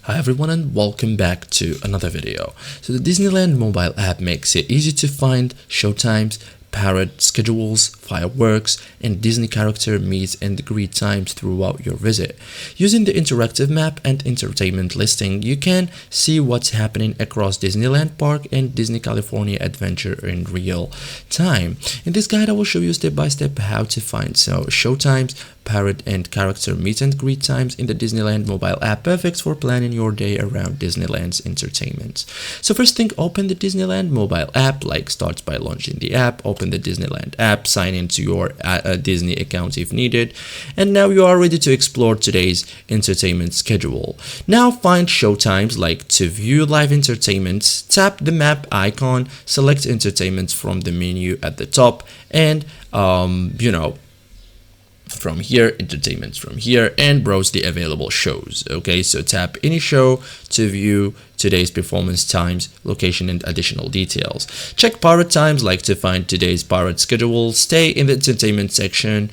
Hi everyone and welcome back to another video. So the Disneyland mobile app makes it easy to find showtimes, parade schedules, fireworks, and Disney character meet and greet times throughout your visit. Using the interactive map and entertainment listing, you can see what's happening across Disneyland Park and Disney California Adventure in real time. In this guide, I will show you step by step how to find showtimes, parade and character meet and greet times in the Disneyland mobile app, perfect for planning your day around Disneyland's entertainment. So first thing, open the Disneyland mobile app. Starts by launching the app. Open the Disneyland app, sign into your Disney account if needed, and now you are ready to explore today's entertainment schedule. Now find showtimes. To view live entertainment, tap the map icon, select entertainment from the menu at the top, and from here, entertainment from here, and browse the available shows. Okay, so tap any show to view today's performance times, location, and additional details. Check parade times, to find today's parade schedule. Stay in the entertainment section,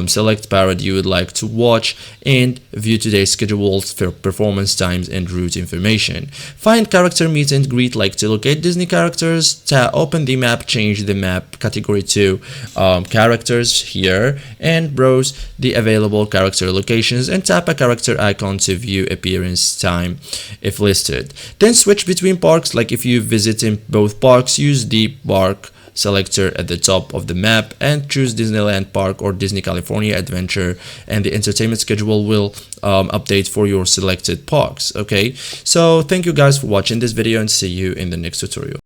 select parade you would like to watch, and view today's schedules for performance times and route information. Find character meet and greet, to locate Disney characters. Open the map, change the map category to characters here, and browse the available character locations, and tap a character icon to view appearance time if listed. Then switch between parks. If you visit in both parks, use the park selector at the top of the map and choose Disneyland Park or Disney California Adventure, and the entertainment schedule will update for your selected parks. Okay, so thank you guys for watching this video and see you in the next tutorial.